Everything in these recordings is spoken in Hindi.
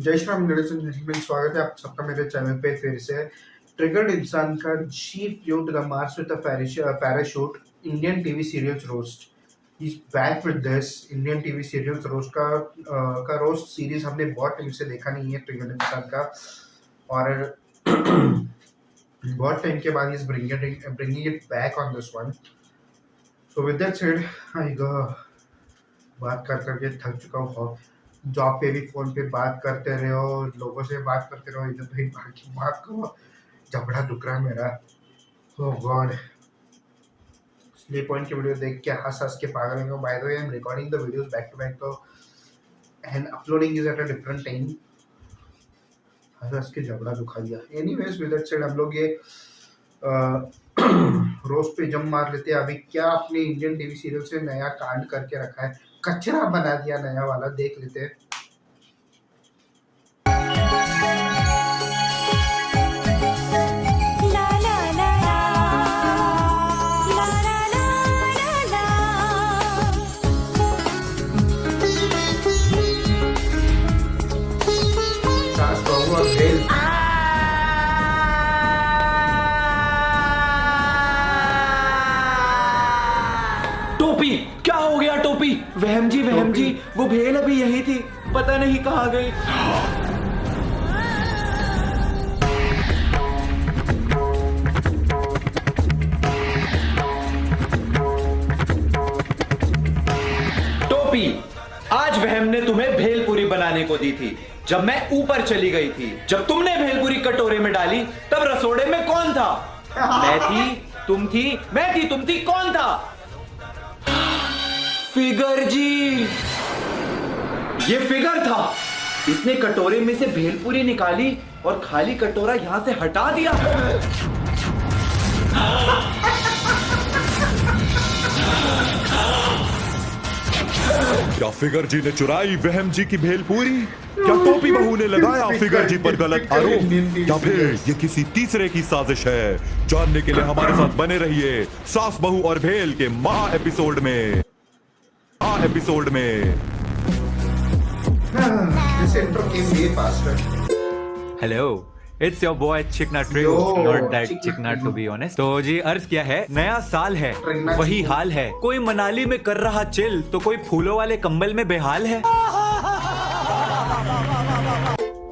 जय Shri Ram ladies and gentleman, स्वागत है आप सबका मेरे चैनल पे फिर से। ट्रिगर्ड इंसान का she flew to the Mars with a parachute. Indian TV serials roast, he is back with this. Indian TV serials roast का रोस्ट सीरीज हमने बहुत टाइम से देखा नहीं है ट्रिगर्ड इंसान का, और बहुत टाइम के बाद is bringing it back on this one. So with that said, I go बात कर करके थक चुका हूँ। जॉब पे भी फोन पे बात करते रहो, लोगों से बात करते रहो, इधर भाई बात करो, जबड़ा दुख रहा है मेरा। ओह गॉड, स्लीप पॉइंट की वीडियो देख के हंस हंस के पागल हो गया। By the way, I am recording the videos back to back, तो and uploading is at a different time. हंस हंस के जबड़ा दुखा दिया। एनीवेज, विद दैट सेड, हम लोग ये रोज पे जम मार लेते हैं। अभी क्या अपने इंडियन टीवी सीरियल से नया कांड करके रखा है, कचरा बना दिया नया वाला, देख लेते हैं। सास बहू और भेल। टोपी, क्या हो गया टोपी? वहम जी वो भेल अभी यही थी, पता नहीं कहाँ गई। टोपी, आज वहम ने तुम्हें भेलपूरी बनाने को दी थी जब मैं ऊपर चली गई थी। जब तुमने भेलपूरी कटोरे में डाली तब रसोड़े में कौन था? मैं थी, तुम थी, मैं थी, तुम थी, कौन था? फिगर जी, ये फिगर था। इसने कटोरे में से भेलपूरी निकाली और खाली कटोरा यहां से हटा दिया। क्या फिगर जी ने चुराई वहम जी की भेलपूरी? क्या टोपी बहू ने लगाया फिगर जी पर गलत आरोप, या फिर ये किसी तीसरे की साजिश है? जानने के लिए हमारे साथ बने रहिए सास बहू और भेल के महा एपिसोड में। This intro came way faster. Hello, it's your boy चिकना ट्रियो, नॉट दैट चिकना टू बी ऑनेस्ट। तो जी अर्ज क्या है, नया साल है, वही हाल है। कोई मनाली में कर रहा चिल, तो कोई फूलों वाले कंबल में बेहाल है।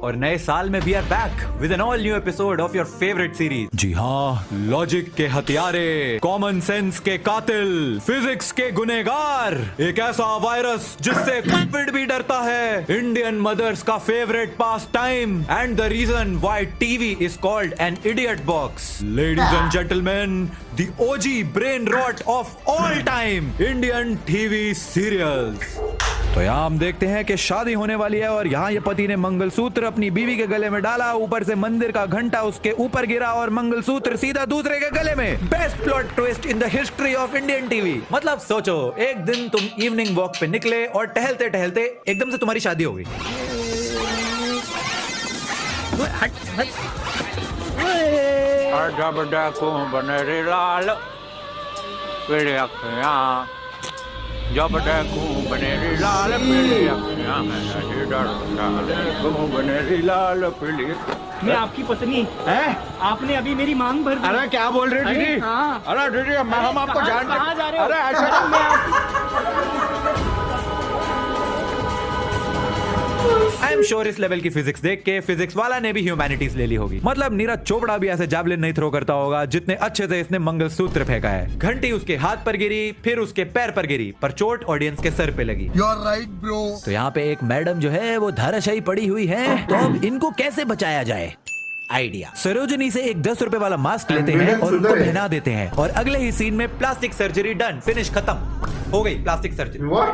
और नए साल में we are back with an all new episode of your favourite series. जी हाँ, लॉजिक के हथियारे, कॉमन सेंस के कातिल, फिजिक्स के गुनेगार, एक ऐसा वायरस जिससे कोविड भी डरता है, इंडियन मदर्स का favourite pastime, and the reason why TV is called an idiot box. Ladies and gentleman, the OG brain rot of all time, Indian TV serials. तो यहाँ हम देखते हैं कि शादी होने वाली है और यहाँ ये पति ने मंगलसूत्र अपनी बीवी के गले में डाला, ऊपर से मंदिर का घंटा उसके ऊपर गिरा और मंगलसूत्र सीधा दूसरे के गले में। Best plot twist in the history of Indian TV. मतलब सोचो, एक दिन तुम इवनिंग वॉक पे निकले और टहलते टहलते एकदम से तुम्हारी शादी हो गई। जब देखूं बनेरी लाल पीली अखियां बनेरी लाल पीली। मैं आपकी पत्नी है, आपने अभी मेरी मांग भर दी। अरे क्या बोल रहे अरे दीदी? हाँ। अरे दीदी, हम आपको जानते। कहाँ जा रहे हो? अरे ऐसा आई एम श्योर इस लेवल की फिजिक्स देख के फिजिक्स वाला ने भी ह्यूमैनिटीज ले ली होगी। मतलब नीरज चोपड़ा भी ऐसे जैवलिन नहीं थ्रो करता होगा जितने अच्छे से इसने मंगलसूत्र फेंका है। घंटी उसके हाथ पर गिरी, फिर उसके पैर पर गिरी, पर चोट ऑडियंस के सर पे लगी। You're right, bro. तो यहाँ पे एक मैडम जो है वो धाराशायी पड़ी हुई है, तो अब इनको कैसे बचाया जाए? आइडिया, सरोजनी से एक 10 रुपए वाला मास्क लेते हैं और उनको पहना देते हैं, और अगले ही सीन में प्लास्टिक सर्जरी डन, फिनिश, खत्म हो गई plastic surgery. What?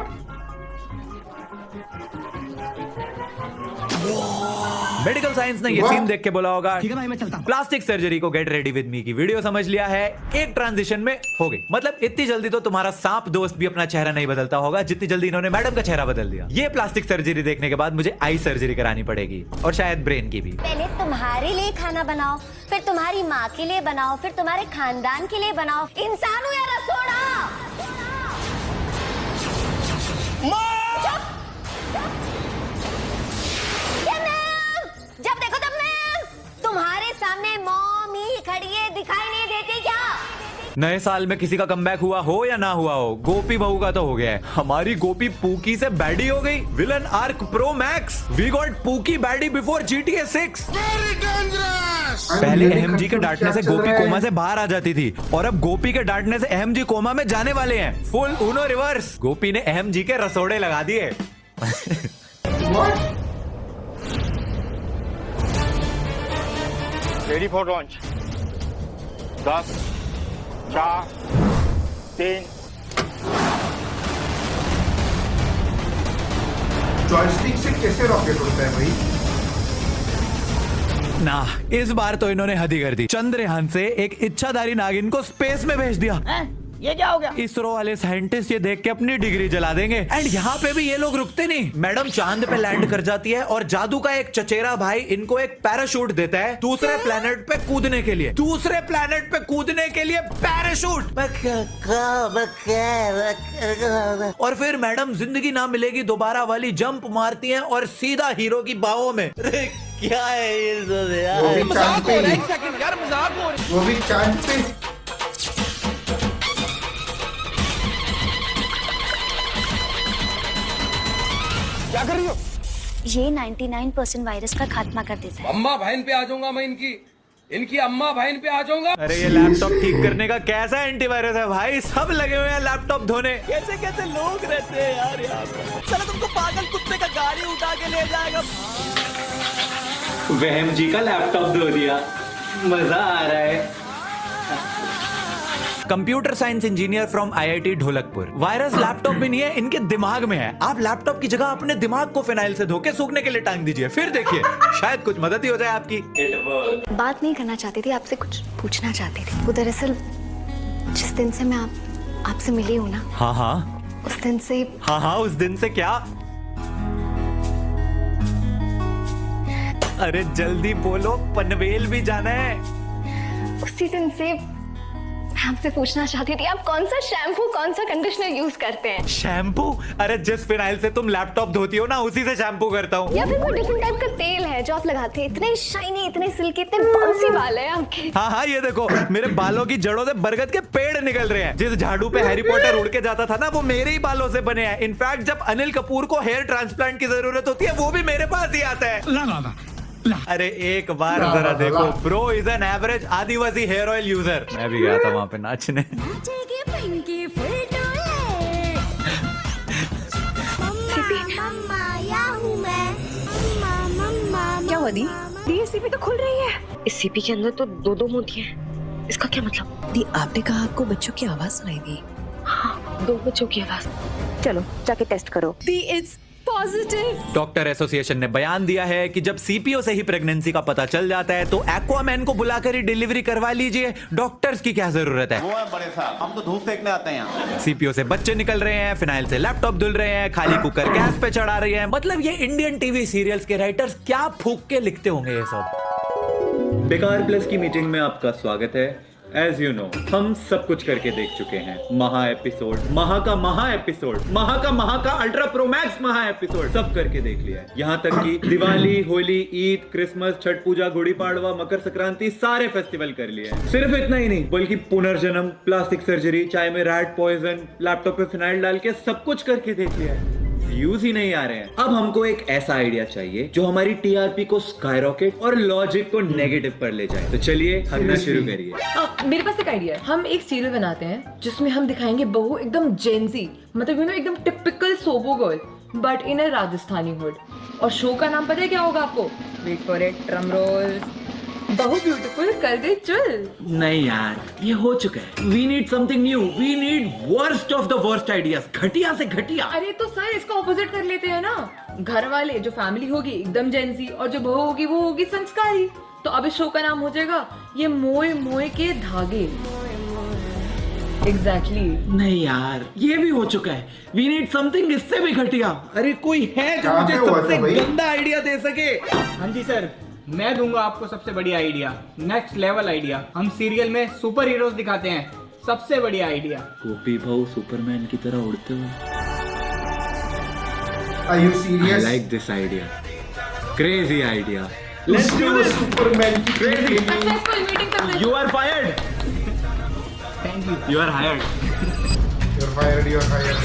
Medical science ने ये सीन देख के बोला होगा, ठीक है भाई, मैं चलता हूं। प्लास्टिक सर्जरी को गेट रेडी विद मी की वीडियो समझ लिया है, एक ट्रांजिशन में हो गई। मतलब इतनी जल्दी तो तुम्हारा सांप दोस्त भी अपना चेहरा नहीं बदलता होगा जितनी जल्दी इन्होंने मैडम का चेहरा बदल दिया। ये प्लास्टिक सर्जरी देखने के बाद मुझे आई सर्जरी करानी पड़ेगी, और शायद ब्रेन की भी। पहले तुम्हारे लिए खाना बनाओ, फिर तुम्हारी माँ के लिए बनाओ, फिर तुम्हारे खानदान के लिए बनाओ। इंसान हो या रसोड़ा? चुप! क्या मैं नए साल में किसी का कमबैक हुआ हो या ना हुआ हो, गोपी बहू का तो हो गया है। हमारी गोपी पूकी से बैडी हो गई। Villain arc pro max, we got pookie baddie before GTA 6। पहले अहमजी के डांटने से गोपी कोमा से बाहर आ जाती थी और अब गोपी के डांटने से अहमजी कोमा में जाने वाले हैं। फुल उनो रिवर्स। गोपी ने अहमजी के रसोड़े लगा दिए। Ready for launch. 10 4 3 जॉयस्टिक से कैसे रॉकेट उड़ता है भाई? ना, इस बार तो इन्होंने हद ही कर दी। चंद्रयान से एक इच्छाधारी नागिन को स्पेस में भेज दिया। ये क्या हो गया? इसरो वाले साइंटिस्ट ये देख के अपनी डिग्री जला देंगे। एंड यहाँ पे भी ये लोग रुकते नहीं। मैडम चांद पे लैंड कर जाती है और जादू का एक चचेरा भाई इनको एक पैराशूट देता है दूसरे प्लेनेट पे कूदने के लिए। दूसरे प्लेनेट पे कूदने के लिए पैराशूट। और फिर मैडम जिंदगी ना मिलेगी दोबारा वाली जंप मारती हैं और सीधा हीरो की बाहों में। क्या है ये सब यार? वो भी चांद पे ही। यार मजाक हो रहा है। वो भी चांद पे। क्या कर रही हो? ये 99% वायरस का खात्मा कर देता है। अम्मा बहन पे आ जाऊंगा मैं, इनकी अम्मा बहन पे आ जाऊंगा। अरे ये लैपटॉप ठीक करने का कैसा एंटीवायरस है भाई? सब लगे हुए हैं लैपटॉप धोने। कैसे कैसे लोग रहते हैं यार यहाँ पे। चलो तुमको पागल कुत्ते का गाड़ी उठा के ले जाएगा। वहम जी का लैपटॉप धो दिया, मजा आ रहा है। Computer science engineer from IIT Dholakpur. Virus laptop में नहीं है, इनके दिमाग में है। आप लैपटॉप की जगह अपने दिमाग को फिनाइल से धो के सूखने के लिए टांग दीजिए, फिर देखिए शायद कुछ मदद ही हो जाए आपकी। बात नहीं करना चाहती थी, आपसे कुछ पूछना चाहती थी। वो दरअसल जिस दिन से मैं आपसे मिली हूँ ना, हाँ हाँ उस दिन से। हाँ हाँ उस दिन से क्या? अरे जल्दी बोलो, पनवेल भी जाना है। उसी दिन से मैं आपसे पूछना चाहती थी, आप कौन सा शैम्पू कौन सा कंडीशनर यूज करते हैं? शैम्पू? अरे जिस फिनाइल से तुम लैपटॉप धोती हो ना, उसी से शैम्पू करता हूँ। या फिर कोई डिफरेंट टाइप का तेल है जो आप लगाते हैं? इतने शाइनी, इतने सिल्की, इतने बाउंसी बाल है आपके। हाँ हाँ ये देखो, मेरे बालों की जड़ों से बरगद के पेड़ निकल रहे हैं। जिस झाड़ू पे हैरी पॉटर उड़ के जाता था ना, वो मेरे ही बालों से बने हैं। इनफैक्ट जब अनिल कपूर को हेयर ट्रांसप्लांट की जरूरत होती है, वो भी मेरे पास ही आता है। अरे एक बार जरा देखो, ब्रो इज एन एवरेज आदिवासी हेयर ऑयल यूजर। मैं भी गया था वहाँ पे नाचने। क्या हुआ दी? ये सीपी तो खुल रही है। इस सीपी के अंदर तो दो मोतियां हैं। इसका क्या मतलब? दी आपने कहा आपको बच्चों की आवाज सुनाई दी। हाँ, 2 बच्चों की आवाज। चलो जाके टेस्ट करो। दी इट्स पॉजिटिव। डॉक्टर एसोसिएशन ने बयान दिया है कि जब सीपीओ से ही प्रेगनेंसी का पता चल जाता है तो एक्वामैन को बुलाकर ही डिलीवरी करवा लीजिए। डॉक्टर्स की क्या जरूरत है? वो है बड़े साहब, हम तो धूप सेकने आते हैं यहाँ। सीपीओ से बच्चे निकल रहे हैं, फिनाइल से लैपटॉप धुल रहे हैं, खाली कुकर गैस पे चढ़ा रही है। मतलब ये इंडियन टीवी सीरियल्स के राइटर्स क्या फूक के लिखते होंगे ये सब। बेकार प्लस की मीटिंग में आपका स्वागत है। एज यू नो, हम सब कुछ करके देख चुके हैं। महा एपिसोड, महा एपिसोड, महा का अल्ट्रा प्रो मैक्स महा एपिसोड, सब करके देख लिया है। यहाँ तक कि दिवाली, होली, ईद, क्रिसमस, छठ पूजा, गुड़ी पाड़वा, मकर संक्रांति, सारे फेस्टिवल कर लिए हैं। सिर्फ इतना ही नहीं, बल्कि पुनर्जन्म, प्लास्टिक सर्जरी, चाय में रैट पॉइजन, लैपटॉप पे फिनाइल डाल के सब कुछ करके देख लिया है। व्यूज ही नहीं आ रहे हैं। अब हमको एक ऐसा आइडिया चाहिए जो हमारी टीआरपी को स्काईरॉकेट और लॉजिक को नेगेटिव पर ले जाए। तो चलिए करना शुरू करिए। मेरे पास एक आइडिया है। हम एक सीरियल बनाते हैं जिसमें हम दिखाएंगे बहू एकदम जेंजी, मतलब एकदम typical SoBo girl, but in a Rajasthani hood. और शो का नाम पता है क्या होगा आपको? Wait for it, drum roll. बहू ब्यूटीफुल कर दे चल। नहीं यार, ये हो चुका है। We need something new. We need worst of the worst ideas, घटिया से घटिया। अरे तो सर इसका ऑपोजिट कर लेते हैं ना। घर वाले, जो फैमिली होगी एकदम जेंजी, और जो बहू होगी वो होगी संस्कारी। तो अब इस शो का नाम हो जाएगा ये मोए मोए के धागे। एग्जैक्टली। नहीं यार, ये भी हो चुका है। वी नीड समथिंग इससे भी घटिया। अरे कोई है जो मुझे सबसे गंदा आइडिया दे सके? हाँ जी सर, मैं दूंगा आपको सबसे बढ़िया आइडिया, नेक्स्ट लेवल आइडिया। हम सीरियल में सुपर हीरोज दिखाते हैं, सबसे बढ़िया आइडिया। गोपी भाऊ सुपरमैन की तरह उड़ते हुए। Are you serious? I like this idea. Crazy idea. Let's do this. Superman की Crazy. Successful meeting. You are fired. Thank you. You are hired. You're fired, you're hired.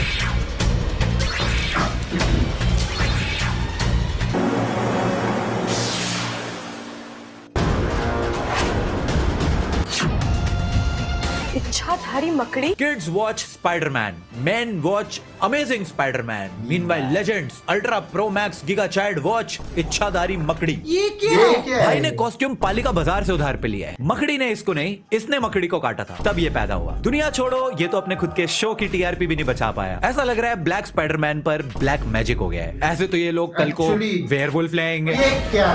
इच्छाधारी मकड़ी। Kids watch Spider-Man. Men watch Amazing Spider-Man. Meanwhile, Legends, Ultra Pro Max, Giga Child watch इच्छाधारी मकड़ी। ये क्या भाई है? ने कॉस्ट्यूम पालिका बाजार से उधार पे लिया है। मकड़ी ने इसको नहीं, इसने मकड़ी को काटा था, तब ये पैदा हुआ। दुनिया छोड़ो, ये तो अपने खुद के शो की टीआरपी भी नहीं बचा पाया। ऐसा लग रहा है ब्लैक स्पाइडरमैन पर ब्लैक मैजिक हो गया है। ऐसे तो ये लोग कल को Actually, वेयरवुल्फ ले आएंगे। ये क्या?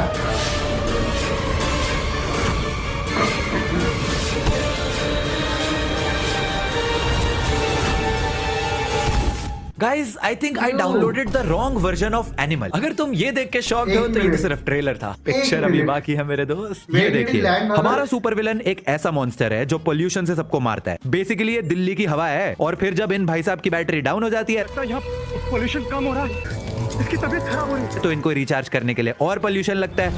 Guys, I think I downloaded the wrong version of Animal. अगर तुम ये देख के शॉक हो तो ये तो सिर्फ ट्रेलर था। पिक्चर अभी मिनट। बाकी है मेरे दोस्त। Where ये did he देखिए, land on हमारा that? सुपर विलन एक ऐसा मॉन्स्टर है जो पोल्यूशन से सबको मारता है। बेसिकली ये दिल्ली की हवा है, और फिर जब इन भाई साहब की बैटरी डाउन हो जाती है पोल्यूशन कम हो रहा है, इसकी तबीयत खराब हो रही है। तो इनको रिचार्ज करने के लिए और पोल्यूशन लगता है,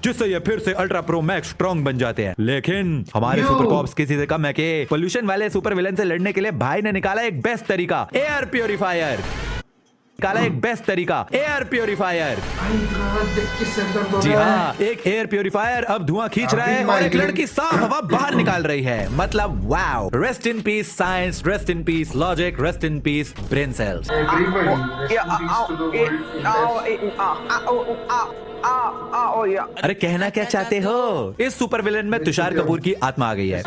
जिससे ये फिर से अल्ट्रा प्रो मैक्स स्ट्रॉन्ग बन जाते हैं। लेकिन हमारे Yo! सुपर कॉप्स किसी से कम है कि पोल्यूशन वाले सुपर विलन से लड़ने के लिए भाई ने निकाला एक बेस्ट तरीका, एयर प्योरीफायर। निकाला एक बेस्ट तरीका, एयर प्योरीफायर। आई God, देख के सर दर्द हो जी रहा है। हाँ, एक एयर प्योरीफायर अब धुआं खींच रहा है अभी और एक migraine- लड़की साफ हवा बाहर निकाल रही है। मतलब wow, rest in peace science, rest in peace logic, rest in peace brain cells. Everybody, rest in peace to the world. अरे कहना क्या चाहते हो? इस सुपर विलन में तुषार कपूर की आत्मा आ गई है।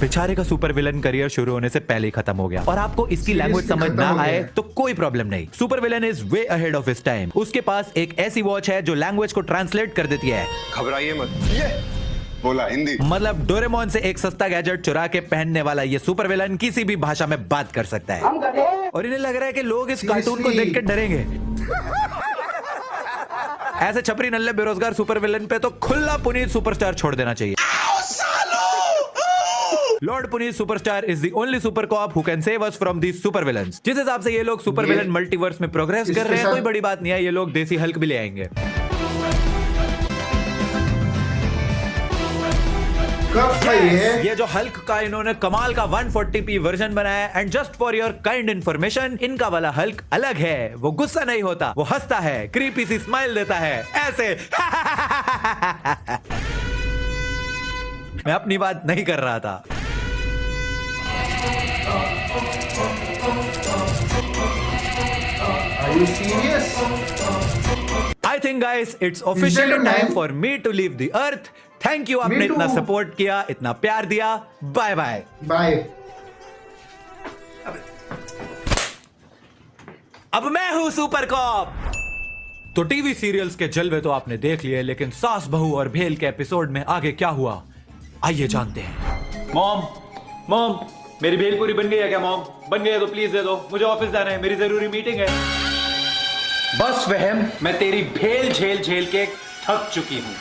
बेचारे का सुपर विलन करियर शुरू होने से पहले ही खत्म हो गया, और आपको इसकी लैंग्वेज समझ खत्म ना हो आए गया। तो कोई प्रॉब्लम नहीं। Super villain is way ahead of his time. उसके पास एक ऐसी वॉच है जो लैंग्वेज को ट्रांसलेट कर देती है। घबराइए मत, ये बोला हिंदी। मतलब डोरेमोन से एक सस्ता गैजेट चुरा के पहनने वाला ये सुपर विलन किसी भी भाषा में बात कर सकता है, और इन्हें लग रहा है कि लोग इस कार्टून को देख के डरेंगे। ऐसे छपरी नल्ले बेरोजगार सुपर विलन पे तो खुला पुनीत सुपरस्टार छोड़ देना चाहिए। Lord Puneet superstar is the only super cop who can save us from these super villains. जिस हिसाब से ये लोग सुपर विलन मल्टीवर्स में प्रोग्रेस कर रहे हैं, कोई बड़ी बात नहीं है, ये लोग देसी हल्क भी ले आएंगे। कब था ये जो हल्क का इन्होंने कमाल का 140p वर्जन बनाया है, and just for your kind information, इनका वाला हल्क अलग है। वो गुस्सा नहीं होता, वो हंसता है, क्रीपी सी स्माइल देता है ऐसे। मैं अपनी बात नहीं कर रहा था। Are you serious? I think guys it's officially Is that a time man? for me to leave the earth. Thank you, आपने इतना too. सपोर्ट किया, इतना प्यार दिया। Bye bye. Bye. अब मैं हूं सुपर कॉप। तो टीवी सीरियल्स के जलवे तो आपने देख लिए, लेकिन सास बहू और भेल के एपिसोड में आगे क्या हुआ, आइए जानते हैं। मॉम, मेरी भेलपूरी बन गई है क्या? मॉम, बन गई है तो प्लीज दे दो, मुझे ऑफिस जाना है, मेरी जरूरी मीटिंग है। बस वहम, मैं तेरी भेल झेल के थक चुकी हूँ।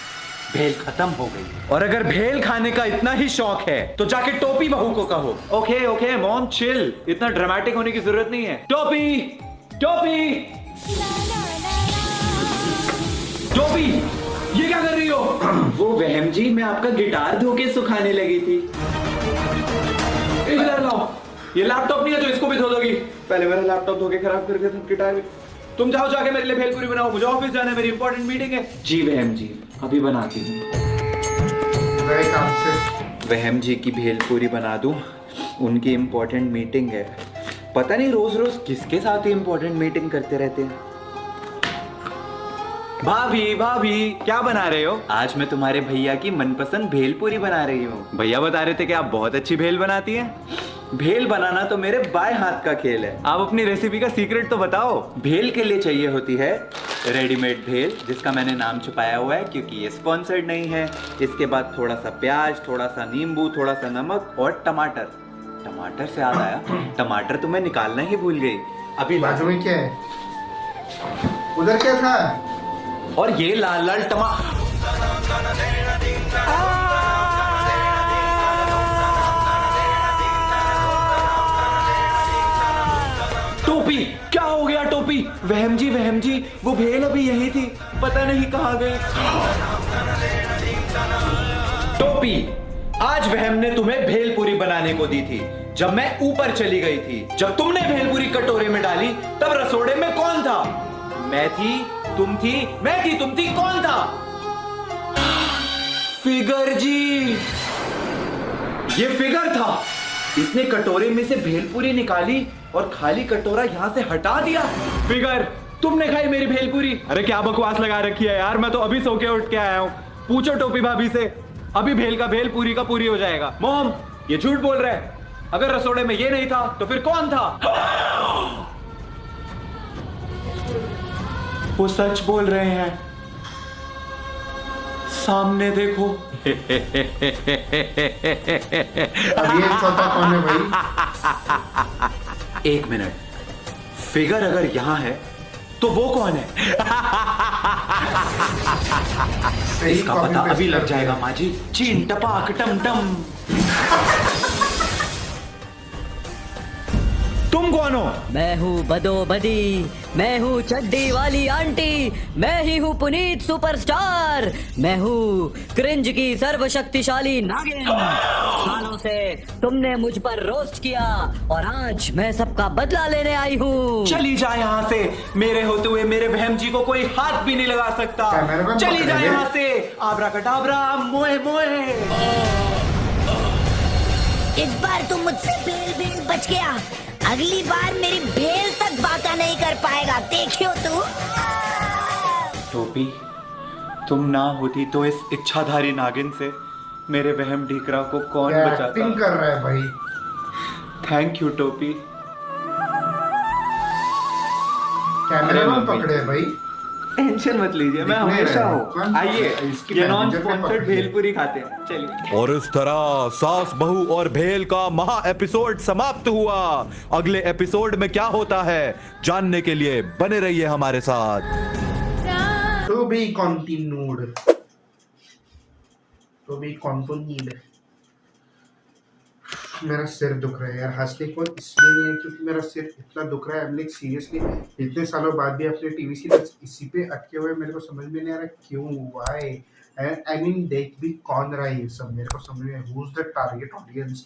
भेल खत्म हो गई, और अगर भेल खाने का इतना ही शौक है तो जाके टोपी बहू को कहो। ओके मॉम, चिल, इतना ड्रामेटिक होने की जरूरत नहीं है। टोपी, ये क्या कर रही हो? वो वहम जी, मैं आपका गिटार धो के सुखाने लगी थी। इधर लाओ, ये लैपटॉप नहीं है जो इसको भी धो दोगी। पहले मेरा लैपटॉप धो के खराब करके तुम गिटार भी। तुम जाओ, जाके मेरे लिए भेलपूरी बनाओ, मुझे ऑफिस जाना है, मेरी इंपॉर्टेंट मीटिंग है। जी वहम जी, अभी बनाती हूँ। गए काम से। वहम जी की भेलपूरी बना दूं, उनकी इंपॉर्टेंट मीटिंग है। पता नहीं रोज रोज किसके साथ ही इंपॉर्टेंट मीटिंग करते रहते हैं। भाभी क्या बना रहे हो? आज मैं तुम्हारे भैया की मनपसंद भेलपूरी बना रही हूँ। भैया बता रहे थे कि आप बहुत अच्छी भेल बनाती हैं। भेल बनाना तो मेरे बाएं हाथ का खेल है। आप अपनी रेसिपी का सीक्रेट तो बताओ। भेल के लिए चाहिए होती है रेडीमेड भेल, जिसका मैंने नाम छुपाया हुआ है क्योंकि ये स्पॉन्सर्ड नहीं है। इसके बाद थोड़ा सा प्याज, थोड़ा सा नींबू, थोड़ा सा नमक और टमाटर। टमाटर से याद आया, टमाटर तो मैं निकालना ही भूल गई। अभी बाजू में क्या है? उधर क्या था? और ये लाल लाल टोपी, क्या हो गया टोपी? वहम जी, वो भेल अभी यही थी, पता नहीं कहाँ गई। टोपी, आज वहम ने तुम्हें भेलपूरी बनाने को दी थी जब मैं ऊपर चली गई थी। जब तुमने भेलपूरी कटोरे में डाली तब रसोड़े में कौन था? मैं थी, तुम थी, मैं थी, तुम थी, कौन था? फिगर जी, ये फिगर था। इसने कटोरे में से भेलपूरी निकाली और खाली कटोरा यहां से हटा दिया। फिगर, तुमने खाई मेरी भेलपूरी? अरे क्या बकवास लगा रखी है यार, मैं तो अभी सो के उठ के आया हूं। पूछो टोपी भाभी से, अभी भेल का भेल पूरी का पूरी हो जाएगा। मोम, ये झूठ बोल रहा है। अगर रसोड़े में ये नहीं था तो फिर कौन था? वो सच बोल रहे हैं, सामने देखो। अब ये चौथा कौन है भाई? एक मिनट, फिगर अगर यहां है तो वो कौन है? इसका पता अभी लग जाएगा माँ जी। चीन टपाक टम टम। तुम कौन हो? मैं हूँ बदो बदी, मैं हूँ चड्डी वाली आंटी, मैं ही हूँ पुनीत सुपरस्टार, मैं हूँ क्रिंज की सर्वशक्तिशाली नागिन। सालों से तुमने मुझ पर रोस्ट किया और आज मैं सबका बदला लेने आई हूँ। चली जा यहाँ से, मेरे होते हुए मेरे बहन जी को कोई हाथ भी नहीं लगा सकता। चली जा यहाँ से, आबरा कटाबरा, मोए मोए। इस बार तुम मुझसे भेल बच गया, अगली बार मेरी भेल तक बाका नहीं कर पाएगा, देखियो तू। टोपी, तुम ना होती तो इस इच्छाधारी नागिन से मेरे वहम ढीकरा को कौन बचाता? एक्टिंग कर रहा है भाई। थैंक यू टोपी। कैमरा में पकड़े भाई। टेंशन मत लीजिए, मैं हमेशा हूँ। आइए, ये नॉन स्पॉन्सर्ड भेलपूरी खाते हैं, चलिए। और इस तरह सास बहू और भेल का महा एपिसोड समाप्त हुआ। अगले एपिसोड में क्या होता है जानने के लिए बने रहिए हमारे साथ। तो भी कंटिन्यूड, मेरा सिर दुख रहा है यार। हंसने को इसलिए नहीं है क्योंकि मेरा सिर इतना दुख रहा है। हम सीरियसली इतने सालों बाद भी अपने टीवी सीरियल्स इसी पे अटके हुए, मेरे को समझ में नहीं आ रहा क्यों, व्हाई। आई मीन देख भी कौन रहा है ये सब, मेरे को समझ में। Who is the target audience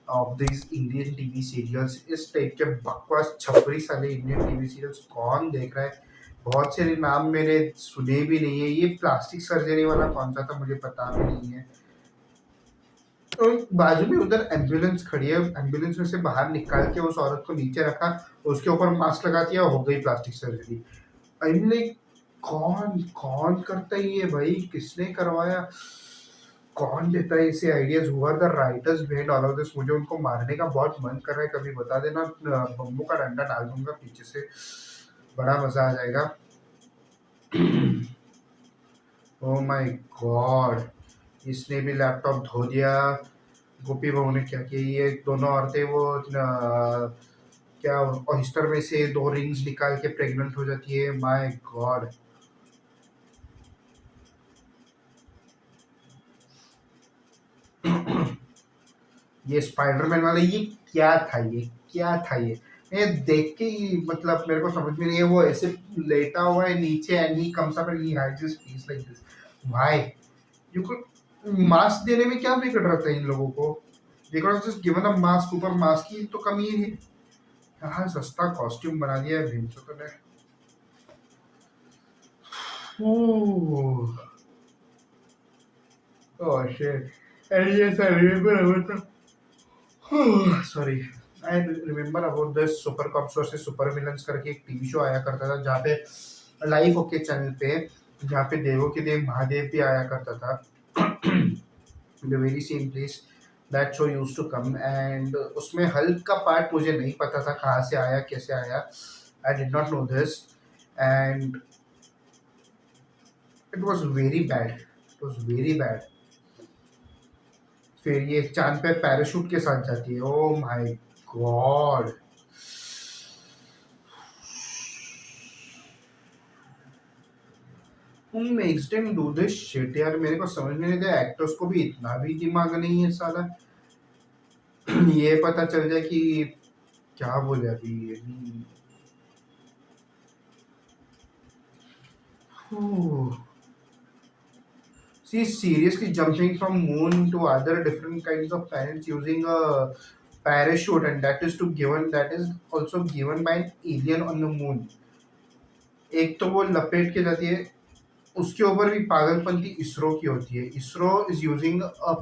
of this Indian TV serials? इस टाइप के बकवास छपरी साले इंडियन टीवी सीरियल्स कौन देख रहा है? बहुत से नाम मैंने सुने भी नहीं है। ये प्लास्टिक सर्जरी वाला कौन सा था मुझे पता भी नहीं है। तो बाजू में उधर एम्बुलेंस खड़ी है, एम्बुलेंस में से बाहर निकाल के उस औरत को नीचे रखा, उसके ऊपर मास्क लगा दिया, हो गई plastic surgery. I mean like कौन करता है ये भाई? किसने करवाया? कौन देता है इसे ideas? Who are the writers behind all of this? मुझे उनको मारने का बहुत मन कर रहा है, कभी बता देना, बम्बू का डंडा डाल दूंगा पीछे से, बड़ा मजा आ जाएगा। ओह माय गॉड, इसने भी लैपटॉप धो दिया। गोपी बहू ने क्या किया? ये दोनों औरतें वो क्या ऑयस्टर में से 2 रिंग्स निकाल के प्रेग्नेंट हो जाती है। माय गॉड, ये स्पाइडरमैन वाला ये क्या था? ये देख के ही मतलब मेरे को समझ में नहीं है। वो ऐसे लेटा हुआ है नीचे and he comes up and he has his face like this. Why? You could mask देने में क्या बिगड़ रहा था इन लोगों को? They could just given a mask, ऊपर मास्क की तो कमी है। यहाँ सस्ता कॉस्ट्यूम बना दिया है भेंचो तो ने। Oh shit, sorry, I remember about this super cops versus super villains करके एक टीवी शो आया करता था, जहाँ पे लाइव ओके चैनल पे, जहाँ पे देवों के देव महादेव भी आया करता था। The very same place that show used to come, and उसमें हल्क का पार्ट मुझे नहीं पता था कहाँ से आया, कैसे आया। I did not know this and it was very bad. फिर ये चांद पे पैराशूट के साथ जाती है। Oh my God, Who makes them do this shit यार? मेरे को समझ में नहीं आता, एक्टर्स को भी इतना भी दिमाग नहीं है साला। ये पता चल जाए कि क्या बोले अभी। She's seriously jumping from moon to other different kinds of planets using a parachute, and that is also given by an alien on the moon. एक तो वो लपेट के जाती है, उसके ऊपर भी पागलपंती इसरो की होती है. ISRO is using a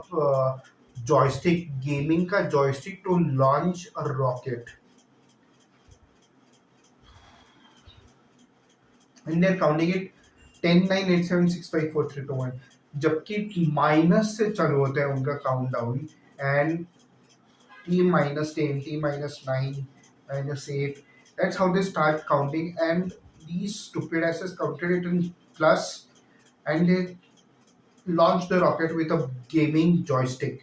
joystick, gaming का joystick to launch a rocket. And they are counting it 10 9 8 7 6 5 4 3 2 1, जबकि माइनस से चालू होता है उनका countdown. And T-10, T-9, -8, that's how they start counting. And these stupid asses counted it in plus, and they launched the rocket with a gaming joystick.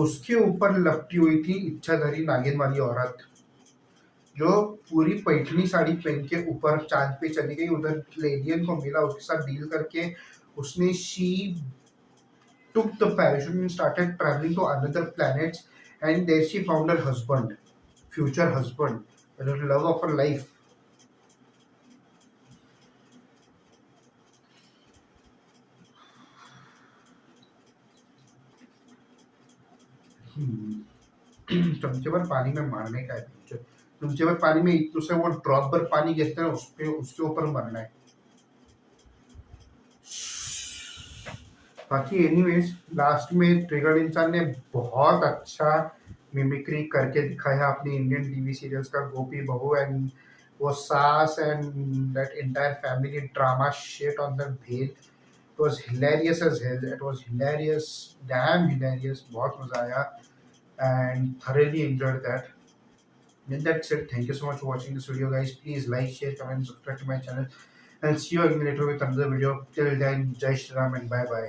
उसके ऊपर लपटी हुई थी इच्छाधारी नागिन वाली औरत, जो पूरी पैठनी साड़ी पहन के ऊपर चांद पे चली गई. उधर एलियन को मिला, उसके साथ डील करके उसने she took the parachute and started traveling to another planets, and there she found her husband, future husband, the love of her life. चमचे भर पानी में मारने का है. चमचे भर पानी में एक दूसरे वो ड्रॉप भर पानी गिरते हैं उसके ऊपर मरना है. बाकी एनीवेज लास्ट में ट्रिगर्ड इंसान ने बहुत अच्छा मिमिक्री करके दिखाया अपने इंडियन टीवी सीरियल्स का. गोपी बहू एंड वो saas and that entire family drama shit on the bhel. It was hilarious as hell. It was hilarious, damn hilarious. बहुत मजा आया and thoroughly enjoyed that. And that's it. Thank you so much for watching this video, guys. Please like, share, comment, subscribe to my channel, and see you again later with another video. Till then, Jai Shri Ram and bye bye.